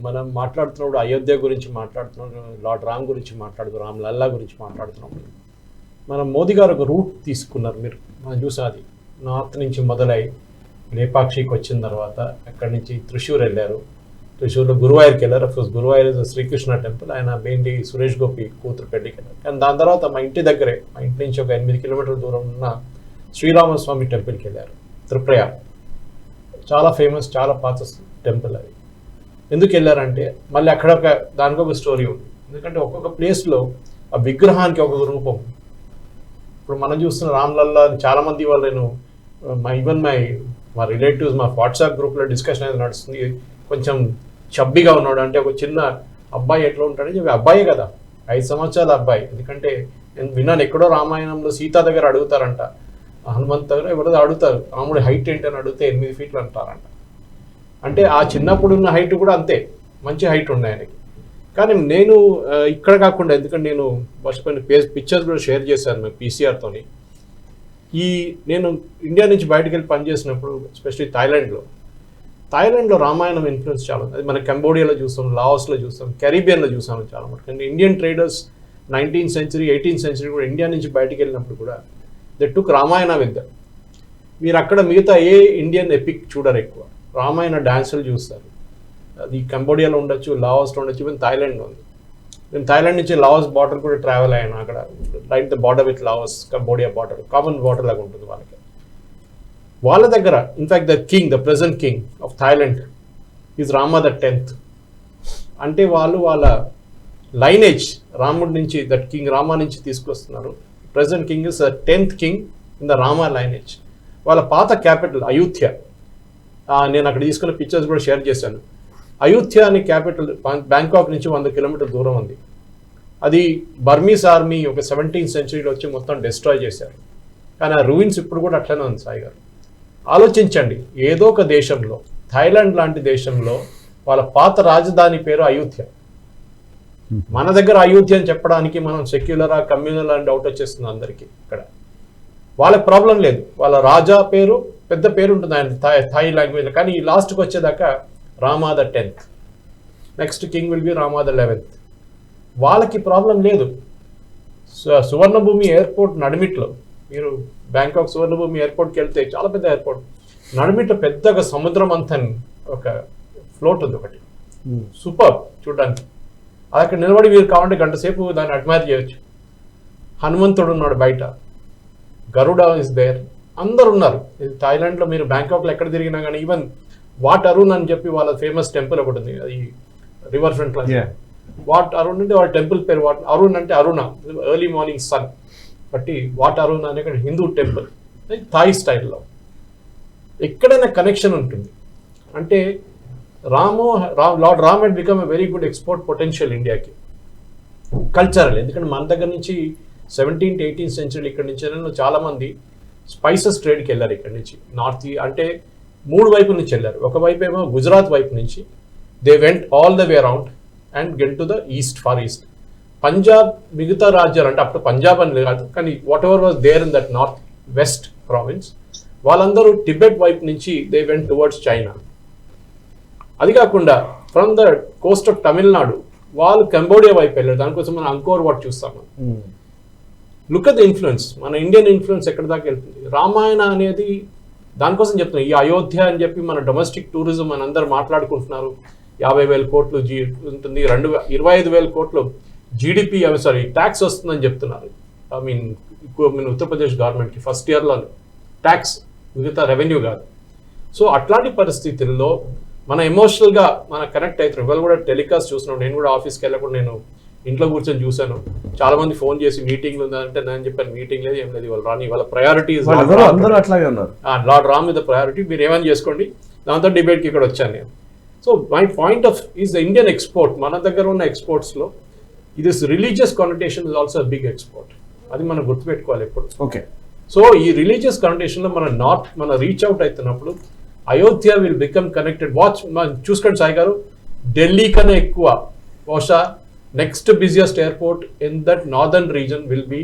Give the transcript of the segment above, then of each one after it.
మనం మాట్లాడుతున్నప్పుడు అయోధ్య గురించి మాట్లాడుతున్నాం, లార్డ్ రామ్ గురించి మాట్లాడుతున్నాం, రామ్ లల్లా గురించి మాట్లాడుతున్నప్పుడు మనం మోదీ గారు ఒక రూట్ తీసుకున్నారు. మీరు మనం చూసాం, అది నార్త్ నుంచి మొదలై లేపాక్షికి వచ్చిన తర్వాత అక్కడి నుంచి త్రిశూర్ వెళ్ళారు. త్రిశూర్లో గురువాయూర్కి వెళ్ళారు. అఫ్కోర్స్ గురువాయూర్ శ్రీకృష్ణ టెంపుల్, ఆయన మెయిన్లీ సురేష్ గోపి కూతురు పెళ్లికి వెళ్ళారు. కానీ దాని తర్వాత మా ఇంటి దగ్గరే, మా ఇంటి నుంచి ఒక 8 కిలోమీటర్ల దూరం ఉన్న శ్రీరామస్వామి టెంపుల్కి వెళ్ళారు. త్రిప్రయాగ్ చాలా ఫేమస్, చాలా పాత టెంపుల్. అది ఎందుకు వెళ్ళారంటే మళ్ళీ అక్కడ దానికి ఒక స్టోరీ ఉంది. ఎందుకంటే ఒక్కొక్క ప్లేస్లో ఆ విగ్రహానికి ఒక్కొక్క రూపం. ఇప్పుడు మనం చూస్తున్న రామ్లల్లా చాలామంది వాళ్ళు, నేను ఈవెన్ మా రిలేటివ్స్ మా వాట్సాప్ గ్రూప్లో డిస్కషన్ అనేది నడుస్తుంది. కొంచెం చబ్బిగా ఉన్నాడు అంటే ఒక చిన్న అబ్బాయి ఎట్లా ఉంటాడని చెప్పి, అబ్బాయే కదా, 5 సంవత్సరాల అబ్బాయి. ఎందుకంటే నేను విన్నాను ఎక్కడో రామాయణంలో సీత దగ్గర అడుగుతారంట, హనుమంత్ దగ్గర ఎవరో అడుగుతారు రాముడి హైట్ ఏంటని అడిగితే 8 ఫీట్లు అంటారంట. అంటే ఆ చిన్నప్పుడు ఉన్న హైట్ కూడా అంతే, మంచి హైట్ ఉన్నాయి ఆయనకి. కానీ నేను ఇక్కడ కాకుండా, ఎందుకంటే నేను కొన్ని పిక్చర్స్ కూడా షేర్ చేశాను మేము పీసీఆర్తోని. నేను ఇండియా నుంచి బయటకు వెళ్ళి పనిచేసినప్పుడు ఎస్పెషల్లీ థాయిలాండ్లో రామాయణం ఇన్ఫ్లుయెన్స్ చాలా ఉంది. అది మన కంబోడియాలో చూస్తాం, లాఓస్లో చూస్తాం, కెరీబియన్లో చూసాము చాలా మటుకు. అంటే Indian traders 19th century 18th century కూడా ఇండియా నుంచి బయటకు వెళ్ళినప్పుడు కూడా they took Ramayana with them. మీరు అక్కడ మిగతా ఏ ఇండియన్ ఎపిక్ చూడరు, ఎక్కువ రామాయణ డ్యాన్సులు చూస్తారు. అది కంబోడియాలో ఉండొచ్చు, లాఓస్లో ఉండొచ్చు, ఈవెన్ థాయిలాండ్లో ఉంది. నేను థాయిలాండ్ నుంచి లాఓస్ బార్డర్ కూడా ట్రావెల్ అయ్యాను. అక్కడ right the border with Laos, Cambodia border, common border లాగా ఉంటుంది వాళ్ళకి. వాళ్ళ దగ్గర in fact the present king of Thailand is Rama the 10th. అంటే వాళ్ళ లైనేజ్ రాముడి నుంచి, దట్ కింగ్ రామా నుంచి తీసుకొస్తున్నారు. Present king is 10th king in the Rama lineage. వాళ్ళ పాత క్యాపిటల్ అయోధ్య. నేను అక్కడ తీసుకున్న పిక్చర్స్ కూడా షేర్ చేశాను. అయోధ్య అనే క్యాపిటల్ బ్యాంకాక్ నుంచి 100 కిలోమీటర్ దూరం ఉంది. అది బర్మీస్ ఆర్మీ ఒక 17th century వచ్చి మొత్తం డిస్ట్రాయ్ చేశారు. కానీ ఆ రూయిన్స్ ఇప్పుడు కూడా అట్లనే ఉంది. సాయి గారు ఆలోచించండి, ఏదో ఒక దేశంలో, థాయిలాండ్ లాంటి దేశంలో వాళ్ళ పాత రాజధాని పేరు అయోధ్య. మన దగ్గర అయోధ్య అని చెప్పడానికి మనం సెక్యులరా కమ్యూనల్ అని డౌట్ వచ్చేస్తుంది అందరికీ. ఇక్కడ వాళ్ళకి ప్రాబ్లం లేదు, వాళ్ళ రాజా పేరు పెద్ద పేరు ఉంటుంది ఆయన థాయ్ లాంగ్వేజ్లో. కానీ ఈ లాస్ట్కి వచ్చేదాకా Rama the 10th, next king will be Rama the 11th. వాళ్ళకి ప్రాబ్లం లేదు. సువర్ణభూమి ఎయిర్పోర్ట్ నడిమిట్లో, మీరు బ్యాంకాక్ సువర్ణభూమి ఎయిర్పోర్ట్కి వెళ్తే చాలా పెద్ద ఎయిర్పోర్ట్, నడిమిట్లో పెద్దగా సముద్రం అంతా ఒక ఫ్లోట్ ఉంది ఒకటి, సూపర్ చూడడానికి. అది అక్కడ నిలబడి మీరు కావాలంటే గంట సేపు దాన్ని అడ్మైర్ చేయొచ్చు. హనుమంతుడు ఉన్నాడు బయట, గరుడ ఇస్ దేర్, అందరు ఉన్నారు. థాయిలాండ్లో మీరు బ్యాంకాక్లో ఎక్కడ తిరిగినా కానీ, ఈవెన్ వాట్ అరుణ్ అని చెప్పి వాళ్ళ ఫేమస్ టెంపుల్ ఒకటి ఉంది, అది రివర్ ఫ్రంట్. వాట్ అరుణ్ అంటే వాళ్ళ టెంపుల్ పేరు. వాట్ అరుణ్ అంటే అరుణ, ఎర్లీ మార్నింగ్ సన్. బట్టి వాట్ అరుణ్ అనే హిందూ టెంపుల్, థాయ్ స్టైల్లో. ఎక్కడైనా కనెక్షన్ ఉంటుంది. అంటే lord Ram head become a very good export potential ఇండియాకి, కల్చరల్. ఎందుకంటే మన దగ్గర నుంచి 17th 18th century ఇక్కడ నుంచి చాలామంది స్పైసెస్ ట్రేడ్కి వెళ్ళారు ఇక్కడ నుంచి. నార్త్ అంటే 3 వైపుల నుంచి వెళ్ళారు. ఒకవైపు ఏమో గుజరాత్ వైపు నుంచి, they went all the way around and get to the east, far east. Punjab, మిగతా రాజ్యాలు అంటే అప్పుడు పంజాబ్ అని కాదు కానీ whatever was there in that north west province, వాళ్ళందరూ టిబెట్ వైపు నుంచి దే వెంట్ టువర్డ్స్ చైనా. అది కాకుండా from the coast of Tamil Nadu వాళ్ళు కంబోడియా వైపు వెళ్ళారు. దానికోసం మనం అంకోర్ వాట్ చూస్తాము. లుక్ అట్ ద ఇన్ఫ్లుయెన్స్, మన ఇండియన్ ఇన్ఫ్లుయెన్స్ ఎక్కడి దాకా వెళ్తుంది. రామాయణ అనేది దానికోసం చెప్తున్నాం. ఈ అయోధ్య అని చెప్పి మన డొమెస్టిక్ టూరిజం అని అందరూ మాట్లాడుకుంటున్నారు. 50,000 కోట్లు ఉంటుంది, 25,000 కోట్లు జీడిపి, ట్యాక్స్ వస్తుందని చెప్తున్నారు. ఐ మీన్ ఉత్తరప్రదేశ్ గవర్నమెంట్కి ఫస్ట్ ఇయర్లో ట్యాక్స్, మిగతా రెవెన్యూ కాదు. సో అట్లాంటి పరిస్థితుల్లో మన ఎమోషనల్గా మన కనెక్ట్ అవుతారు. ఇవాళ కూడా టెలికాస్ట్ చూస్తున్నాం. నేను కూడా ఆఫీస్కి వెళ్ళకుండా నేను ఇంట్లో కూర్చొని చూశాను. చాలా మంది ఫోన్ చేసి మీటింగ్లు ఉందంటే నేను చెప్పాను మీటింగ్ లేదు, ఏం లేదు, వాళ్ళ priorities lord Ram with the priority. మీరు ఏమైనా చేసుకోండి, దాంతో డిబేట్కి ఇక్కడ వచ్చాను నేను. So my point of is the Indian export. మన దగ్గర ఉన్న ఎక్స్పోర్ట్స్లో ఇది religious connotation is also big export. అది మనం గుర్తుపెట్టుకోవాలి ఎప్పుడు. ఓకే. సో ఈ రిలీజియస్ కానోటేషన్లో మన రీచ్ అవుట్ అవుతున్నప్పుడు అయోధ్య విల్ బికమ్ కనెక్టెడ్. చూసుకోండి సాయి గారు, ఢిల్లీ కన్నా ఎక్కువ బహుశా next busiest airport in that northern region will be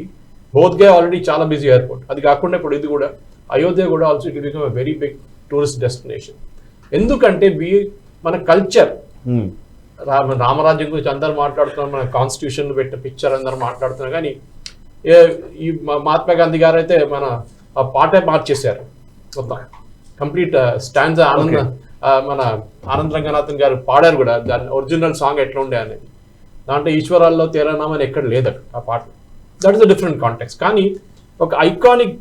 Bodh Gaya. Already చాలా బిజీ ఎయిర్పోర్ట్. అది కాకుండా ఇప్పుడు ఇది కూడా అయోధ్య కూడా also it will become a very big tourist destination. ఎందుకంటే మన కల్చర్ రామరాజ్యం గురించి అందరు మాట్లాడుతున్నారు, మన కాన్స్టిట్యూషన్ పెట్టిన పిక్చర్ అందరు మాట్లాడుతున్నారు, కానీ ఈ మహాత్మా గాంధీ గారు అయితే మన ఆ పాటే మార్చేశారు మొత్తం కంప్లీట్ స్టాండ్స్. మన ఆనంద్ రంగనాథన్ గారు పాడారు కూడా దాని ఒరిజినల్ సాంగ్ ఎట్లా ఉండే అనేది. దాంట్లో ఈశ్వరాల్లో తేరనామని ఎక్కడ లేదు ఆ పాట. That is a different context. కానీ ఒక ఐకానిక్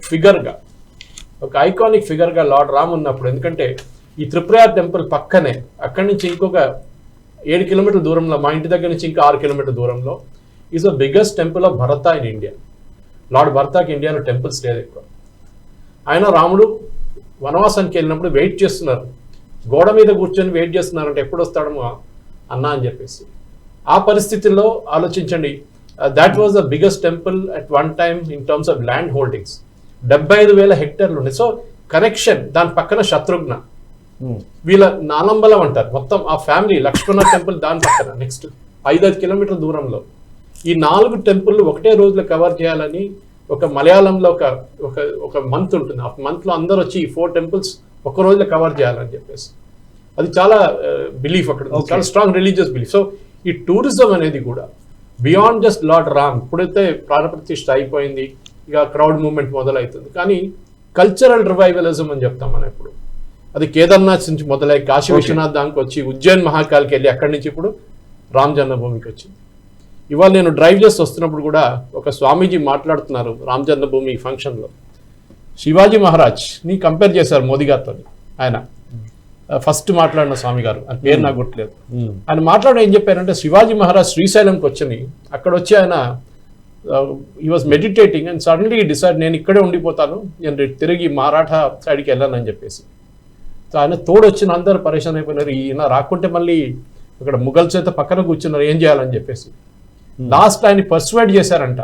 ఫిగర్గా లార్డ్ రామ్ ఉన్నప్పుడు, ఎందుకంటే ఈ త్రిపురార్ టెంపుల్ పక్కనే అక్కడి నుంచి ఇంకొక 7 కిలోమీటర్ల దూరంలో, మా ఇంటి దగ్గర నుంచి ఇంకా 6 కిలోమీటర్ల దూరంలో is the biggest temple of Bharata in India. Lord భరతకి ఇండియాలో టెంపుల్స్ లేదు ఎక్కువ. ఆయన రాముడు వనవాసానికి వెళ్ళినప్పుడు వెయిట్ చేస్తున్నారు, గోడ మీద కూర్చొని వెయిట్ చేస్తున్నారంటే ఎప్పుడు వస్తాడమో అన్నా అని చెప్పేసి. ఆ పరిస్థితుల్లో ఆలోచించండి, that was the biggest temple at one time in terms of land holdings. 75,000 హెక్టర్లు ఉన్నాయి. సో కనెక్షన్, దాని పక్కన శత్రుఘ్న, వీళ్ళ నాలంబలం అంటారు మొత్తం ఆ ఫ్యామిలీ. లక్ష్మణ టెంపుల్ దాని పక్కన నెక్స్ట్ 5 కిలోమీటర్ల దూరంలో. ఈ 4 టెంపుల్ ఒకటే రోజులో కవర్ చేయాలని ఒక మలయాళంలో ఒక మంత్ ఉంటుంది. ఆ మంత్లో అందరూ వచ్చి ఈ 4 టెంపుల్స్ ఒక రోజులో కవర్ చేయాలని చెప్పేసి, అది చాలా బిలీఫ్ అక్కడ, చాలా స్ట్రాంగ్ రిలీజియస్ బిలీఫ్. సో ఈ టూరిజం అనేది కూడా బియాండ్ జస్ట్ లార్డ్ రామ్. ఇప్పుడైతే ప్రాణప్రతిష్ఠ అయిపోయింది, ఇక క్రౌడ్ మూవ్మెంట్ మొదలవుతుంది, కానీ కల్చరల్ రివైవలిజం అని చెప్తాం మనం ఇప్పుడు. అది కేదార్నాథ్ నుంచి మొదలై కాశీ విశ్వనాథ్ దానికి వచ్చి ఉజ్జయిన్ మహాకాల్కి వెళ్ళి అక్కడి నుంచి ఇప్పుడు రామ్ జన్మభూమికి వచ్చింది. ఇవాళ నేను డ్రైవ్ చేసి వస్తున్నప్పుడు కూడా ఒక స్వామీజీ మాట్లాడుతున్నారు రామ్ జన్మభూమి ఫంక్షన్లో. శివాజీ మహారాజ్ని కంపేర్ చేశారు మోదీ గారితో. ఆయన ఫస్ట్ మాట్లాడిన స్వామి గారు, ఆయన పేరు నాకు గుర్తులేదు. ఆయన మాట్లాడి ఏం చెప్పారంటే, శివాజీ మహారాజ్ శ్రీశైలంకి వచ్చని అక్కడ వచ్చి ఆయన he was meditating and suddenly decide నేను ఇక్కడే ఉండిపోతాను, నేను తిరిగి మరాఠా సైడ్కి వెళ్ళానని చెప్పేసి. సో ఆయన తోడొచ్చిన అందరూ పరేషాన్ అయిపోయినారు, ఈయన రాకుంటే మళ్ళీ అక్కడ ముఘల్స్ అయితే పక్కన కూర్చున్నారు, ఏం చేయాలని చెప్పేసి. లాస్ట్ ఆయన పర్సువేడ్ చేశారంట,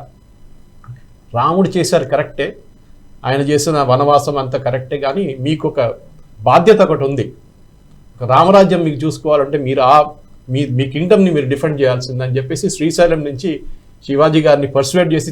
రాముడు చేశారు కరెక్టే, ఆయన చేసిన వనవాసం అంతా కరెక్టే, కానీ మీకు ఒక బాధ్యత ఒకటి ఉంది, రామరాజ్యం మీకు చూసుకోవాలంటే మీరు మీ కింగ్డమ్ని మీరు డిఫెండ్ చేయాల్సిందని చెప్పేసి శ్రీశైలం నుంచి శివాజీ గారిని పర్సువేడ్ చేసి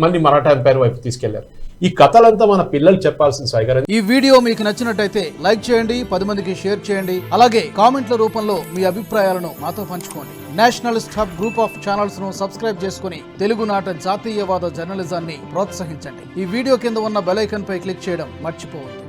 మళ్ళీ మరాఠా ఎంపైర్ వైపు తీసుకెళ్లారు. ఈ కథలంతా మన పిల్లలు చెప్పాల్సిన సాయి గారు. ఈ వీడియో మీకు నచ్చినట్టయితే లైక్ చేయండి, 10 మందికి షేర్ చేయండి, అలాగే కామెంట్ల రూపంలో మీ అభిప్రాయాలను మాతో పంచుకోండి. Nationalist hub group of channels ను సబ్స్క్రైబ్ చేసుకుని తెలుగునాట జాతీయవాద జర్నలిజాన్ని ప్రోత్సహించండి. ఈ వీడియో కింద ఉన్న బెల్ ఐకాన్ పై క్లిక్ చేయడం మర్చిపోవద్దు.